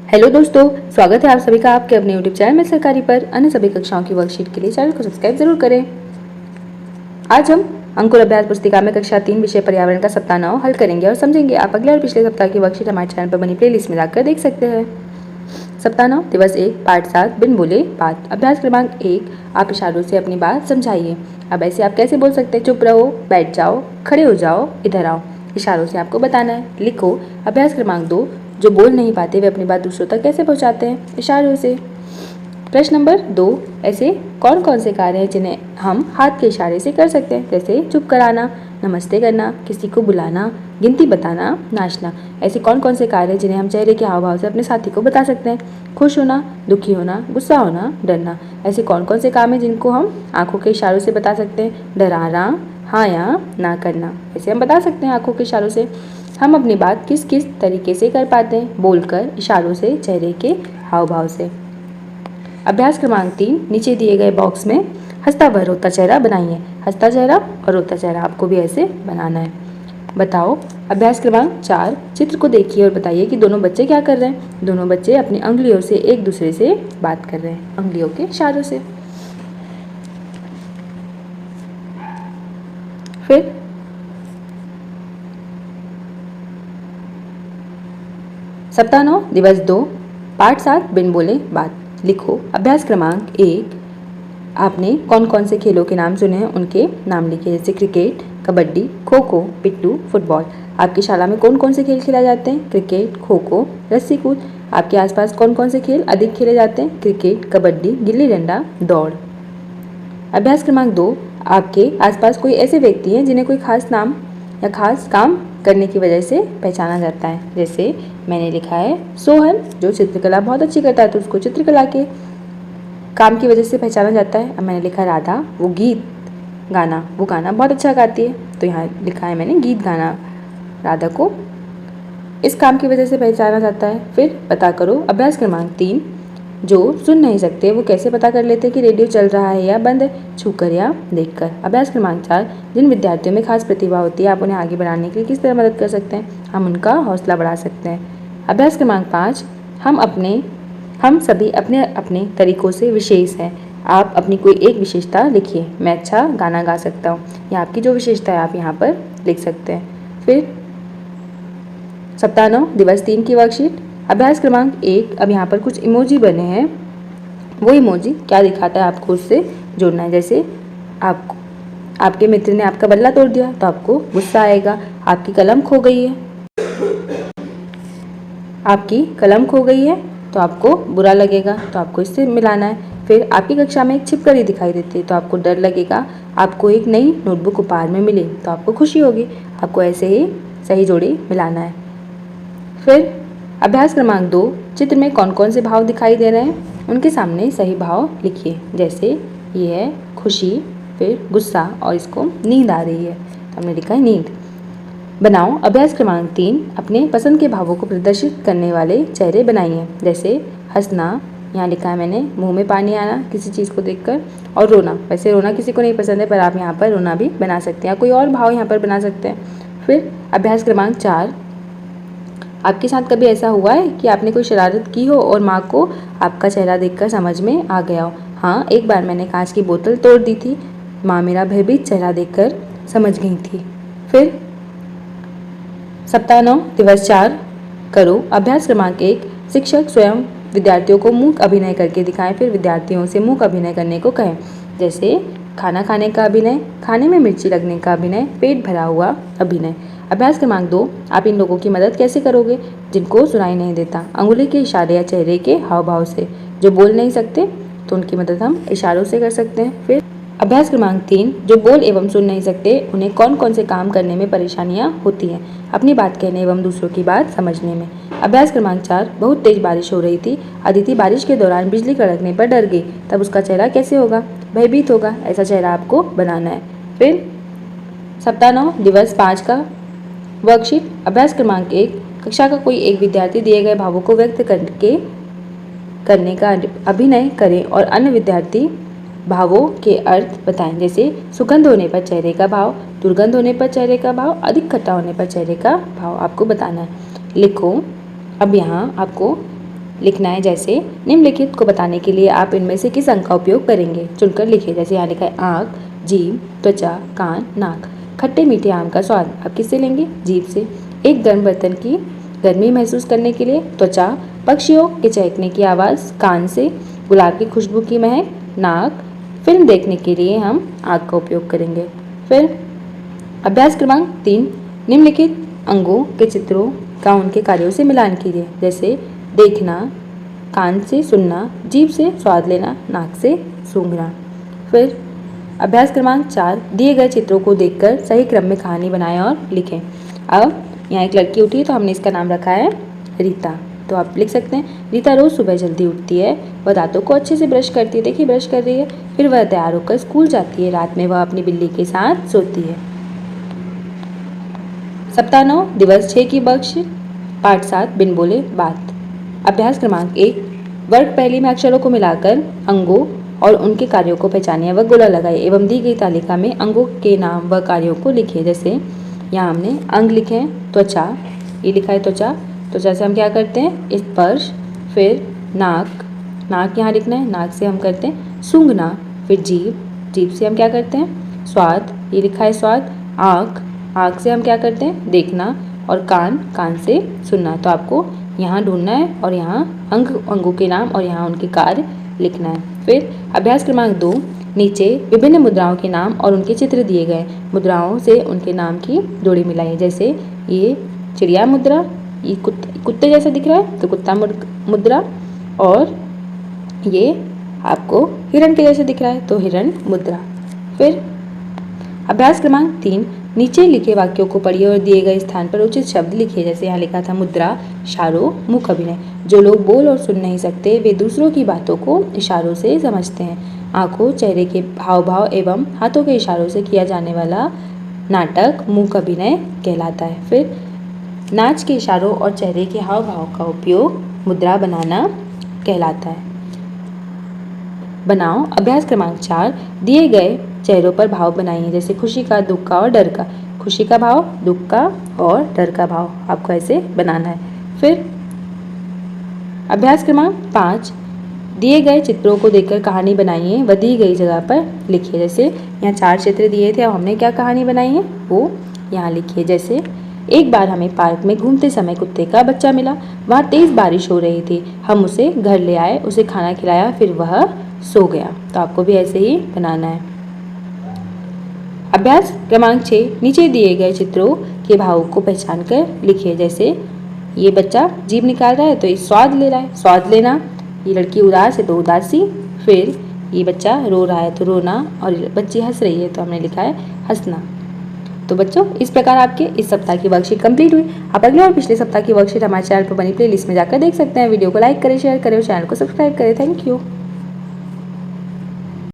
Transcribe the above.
Hello दोस्तों, स्वागत है आप सभी का आपके अपने यूट्यूब चैनल में सरकारी पर। अन्य सभी कक्षाओं की वर्कशीट के लिए चैनल को सब्सक्राइब जरूर करें। आज हम अंकुर अभ्यास पुस्तिका में कक्षा 3 विषय पर्यावरण का सप्ताह 9 हल करेंगे और समझेंगे। आप अगले और पिछले सप्ताह की वर्कशीट हमारे चैनल पर बनी प्लेलिस्ट में जाकर देख सकते हैं। सप्ताह 9 दिवस 1 पाठ 7 बिन बोले बात। अभ्यास क्रमांक 1, आप इशारों से अपनी बात समझाइए। अब ऐसे आप कैसे बोल सकते हैं? चुप रहो, बैठ जाओ, खड़े हो जाओ, इधर आओ। इशारों से आपको बताना है। लिखो। अभ्यास क्रमांक 2, जो बोल नहीं पाते वे अपनी बात दूसरों तक कैसे पहुंचाते हैं? इशारों से। प्रश्न नंबर 2, ऐसे कौन कौन से कार्य हैं जिन्हें हम हाथ के इशारे से कर सकते हैं? जैसे चुप कराना, नमस्ते करना, किसी को बुलाना, गिनती बताना, नाचना। ऐसे कौन कौन से कार्य हैं जिन्हें हम चेहरे के हाव भाव से अपने साथी को बता सकते हैं? खुश होना, दुखी होना, गुस्सा होना, डरना। ऐसे कौन कौन से काम हैं जिनको हम आंखों के इशारों से बता सकते हैं? डराना, हाँ या ना करना। ऐसे हम बता सकते हैं आंखों के इशारों से। हम अपनी बात किस किस तरीके से कर पाते हैं? बोलकर, इशारों से, चेहरे के हाव भाव से। अभ्यास क्रमांक 3, नीचे दिए गए बॉक्स में हंसता व रोता चेहरा बनाइए। हंसता चेहरा और रोता चेहरा आपको भी ऐसे बनाना है। बताओ। अभ्यास क्रमांक 4, चित्र को देखिए और बताइए कि दोनों बच्चे क्या कर रहे हैं। दोनों बच्चे अपनी उंगलियों से एक दूसरे से बात कर रहे हैं, उंगलियों के इशारों से। फिर सप्ताह 9 दिवस 2 पाठ 7 बिन बोले बात। लिखो। अभ्यास क्रमांक 1, आपने कौन कौन से खेलों के नाम सुने हैं उनके नाम लिखे। जैसे क्रिकेट, कबड्डी, खो खो, पिट्ठू, फुटबॉल। आपकी शाला में कौन कौन से खेल खेला जाते हैं? क्रिकेट, खो खो, रस्सी कूद। आपके आसपास कौन कौन से खेल अधिक खेले जाते हैं? क्रिकेट, कबड्डी, गिल्ली डंडा, दौड़। अभ्यास क्रमांक 2, आपके आसपास कोई ऐसे व्यक्ति हैं जिन्हें कोई खास नाम या खास काम करने की वजह से पहचाना जाता है। जैसे मैंने लिखा है सोहन, जो चित्रकला बहुत अच्छी करता है तो उसको चित्रकला के काम की वजह से पहचाना जाता है। अब मैंने लिखा राधा, वो वो गाना बहुत अच्छा गाती है, तो यहाँ लिखा है मैंने गीत गाना। राधा को इस काम की वजह से पहचाना जाता है। फिर पता करो। अभ्यास क्रमांक 3, जो सुन नहीं सकते वो कैसे पता कर लेते हैं कि रेडियो चल रहा है या बंद है? छूकर या देखकर। अभ्यास क्रमांक 4, जिन विद्यार्थियों में खास प्रतिभा होती है आप उन्हें आगे बढ़ाने के लिए किस तरह मदद कर सकते हैं? हम उनका हौसला बढ़ा सकते हैं। अभ्यास क्रमांक 5, हम सभी अपने अपने तरीकों से विशेष हैं। आप अपनी कोई एक विशेषता लिखिए। मैं अच्छा गाना गा सकता हूँ, या आपकी जो विशेषता है आप यहाँ पर लिख सकते हैं। फिर सप्ताह 9 दिवस 3 की वर्कशीट। अभ्यास क्रमांक 1, अब यहाँ पर कुछ इमोजी बने हैं। वो इमोजी क्या दिखाता है आपको उससे जोड़ना है। जैसे आपके मित्र ने आपका बल्ला तोड़ दिया तो आपको गुस्सा आएगा। आपकी कलम खो गई है तो आपको बुरा लगेगा, तो आपको इससे मिलाना है। फिर आपकी कक्षा में एक छिपकली दिखाई देती है तो आपको डर लगेगा। आपको एक नई नोटबुक उपहार में मिले तो आपको खुशी होगी। आपको ऐसे ही सही जोड़ी मिलाना है। फिर अभ्यास क्रमांक 2, चित्र में कौन कौन से भाव दिखाई दे रहे हैं उनके सामने सही भाव लिखिए। जैसे ये है खुशी, फिर गुस्सा और इसको नींद आ रही है तो हमने लिखा है नींद। बनाओ। अभ्यास क्रमांक 3, अपने पसंद के भावों को प्रदर्शित करने वाले चेहरे बनाइए। जैसे हंसना, यहाँ लिखा है मैंने मुंह में पानी आना किसी चीज़ को देखकर, और रोना। वैसे रोना किसी को नहीं पसंद है पर आप यहाँ पर रोना भी बना सकते हैं या कोई और भाव यहाँ पर बना सकते हैं। फिर अभ्यास क्रमांक 4, आपके साथ कभी ऐसा हुआ है कि आपने कोई शरारत की हो और माँ को आपका चेहरा देखकर समझ में आ गया हो? हाँ, एक बार मैंने कांच की बोतल तोड़ दी थी। माँ मेरा भयभीत चेहरा देखकर समझ गई थी। फिर सप्ताह 9 दिवस 4 करो। अभ्यास क्रमांक 1, शिक्षक स्वयं विद्यार्थियों को मूक अभिनय करके दिखाएं, फिर विद्यार्थियों से मूक अभिनय करने को कहें। जैसे खाना खाने का अभिनय, खाने में मिर्ची लगने का अभिनय, पेट भरा हुआ अभिनय। अभ्यास क्रमांक 2, आप इन लोगों की मदद कैसे करोगे जिनको सुनाई नहीं देता? अंगुली के इशारे या चेहरे के हाव भाव से। जो बोल नहीं सकते तो उनकी मदद हम इशारों से कर सकते हैं। फिर अभ्यास क्रमांक 3, जो बोल एवं सुन नहीं सकते उन्हें कौन कौन से काम करने में परेशानियां होती हैं? अपनी बात कहने एवं दूसरों की बात समझने में। अभ्यास क्रमांक 4, बहुत तेज बारिश हो रही थी। अदिति बारिश के दौरान बिजली कड़कने पर डर गई, तब उसका चेहरा कैसे होगा? भयभीत होगा। ऐसा चेहरा आपको बनाना है। फिर सप्ताह 9 दिवस 5 का वर्कशीट। अभ्यास क्रमांक 1, कक्षा का कोई एक विद्यार्थी दिए गए भावों को व्यक्त करने का अभिनय करें और अन्य विद्यार्थी भावों के अर्थ बताएं। जैसे सुगंध होने पर चेहरे का भाव, दुर्गंध होने पर चेहरे का भाव, अधिक खट्टा होने पर चेहरे का भाव आपको बताना है। लिखो। अब यहाँ आपको लिखना है। जैसे निम्नलिखित को बताने के लिए आप इनमें से किस अंक का उपयोग करेंगे, चुनकर लिखिए। जैसे यहाँ लिखा है आँख, जीभ, त्वचा, कान, नाक। खट्टे मीठे आम का स्वाद आप किससे लेंगे? जीभ से। एक गर्म बर्तन की गर्मी महसूस करने के लिए त्वचा। पक्षियों के चहकने की आवाज़ कान से। गुलाब की खुशबू की महक नाक। फिल्म देखने के लिए हम आँख का उपयोग करेंगे। फिर अभ्यास क्रमांक 3, निम्नलिखित अंगों के चित्रों का उनके कार्यों से मिलान कीजिए। जैसे देखना, कान से सुनना, जीभ से स्वाद लेना, नाक से सूंघना। फिर अभ्यास क्रमांक 4, दिए गए चित्रों को देखकर सही क्रम में कहानी बनाएं और लिखें। अब यहाँ एक लड़की उठी तो हमने इसका नाम रखा है रीता। तो आप लिख सकते हैं, रीता रोज सुबह जल्दी उठती है, वह दांतों को अच्छे से ब्रश करती है, देखिए ब्रश कर रही है। फिर वह तैयार होकर स्कूल जाती है, रात में वह अपनी बिल्ली के साथ सोती है। सप्ताह 9 दिवस 6 की बख्श पाठ 7 बिन बोले बात। अभ्यास क्रमांक 1, वर्ग पहली में अक्षरों को मिलाकर अंगों और उनके कार्यों को पहचानिए व गोला लगाइए एवं दी गई तालिका में अंगों के नाम व कार्यों को लिखिए। जैसे यहाँ हमने अंग लिखे हैं, त्वचा, ये लिखा है त्वचा। त्वचा से हम क्या करते हैं? स्पर्श। फिर नाक, नाक यहाँ लिखना है, नाक से हम करते हैं सूंघना। फिर जीभ, जीभ से हम क्या करते हैं? स्वाद, ये लिखा है स्वाद। आँख, आँख से हम क्या करते हैं? देखना। और कान, कान से सुनना। तो आपको यहाँ ढूंढना है और यहाँ अंगों के नाम और यहाँ उनके कार्य लिखना है। फिर अभ्यास क्रमांक 2, नीचे विभिन्न मुद्राओं के नाम और उनके चित्र दिए गए। मुद्राओं से उनके नाम की जोड़ी मिलाइए। जैसे ये चिड़िया मुद्रा, ये कुत्ते जैसा दिख रहा है तो कुत्ता मुद्रा, और ये आपको हिरण के जैसे दिख रहा है तो हिरण मुद्रा। फिर अभ्यास क्रमांक 3, नीचे लिखे वाक्यों को पढ़िए और दिए गए स्थान पर उचित शब्द लिखिए। जैसे यहाँ लिखा था मुद्रा, इशारों, मुख अभिनय। जो लोग बोल और सुन नहीं सकते वे दूसरों की बातों को इशारों से समझते हैं। आंखों, चेहरे के हाव भाव एवं हाथों के इशारों से किया जाने वाला नाटक मुख अभिनय कहलाता है। फिर नाच के इशारों और चेहरे के हाव भाव का उपयोग मुद्रा बनाना कहलाता है। बनाओ। अभ्यास क्रमांक 4, दिए गए चेहरों पर भाव बनाइए। जैसे खुशी का, दुख का और डर का। खुशी का भाव, दुख का और डर का भाव आपको ऐसे बनाना है। फिर अभ्यास क्रमांक 5, दिए गए चित्रों को देखकर कहानी बनाइए व दी गई जगह पर लिखिए। जैसे यहाँ 4 चित्र दिए थे और हमने क्या कहानी बनाई है वो यहाँ लिखिए। जैसे एक बार हमें पार्क में घूमते समय कुत्ते का बच्चा मिला। वहाँ तेज बारिश हो रही थी। हम उसे घर ले आए, उसे खाना खिलाया, फिर वह सो गया। तो आपको भी ऐसे ही बनाना है। अभ्यास क्रमांक 6, नीचे दिए गए चित्रों के भावों को पहचान कर लिखिए। जैसे ये बच्चा जीभ निकाल रहा है तो ये स्वाद ले रहा है, स्वाद लेना। ये लड़की उदास है तो उदासी। फिर ये बच्चा रो रहा है तो रोना, और बच्ची हंस रही है तो हमने लिखा है हंसना। तो बच्चों, इस प्रकार आपके इस सप्ताह की वर्कशीट कंप्लीट हुई। आप अगले और पिछले सप्ताह की वर्कशीट हमारे चैनल पर बनी प्लेलिस्ट में जाकर देख सकते हैं। वीडियो को लाइक करें, शेयर करें और चैनल को सब्सक्राइब करें। Thank you.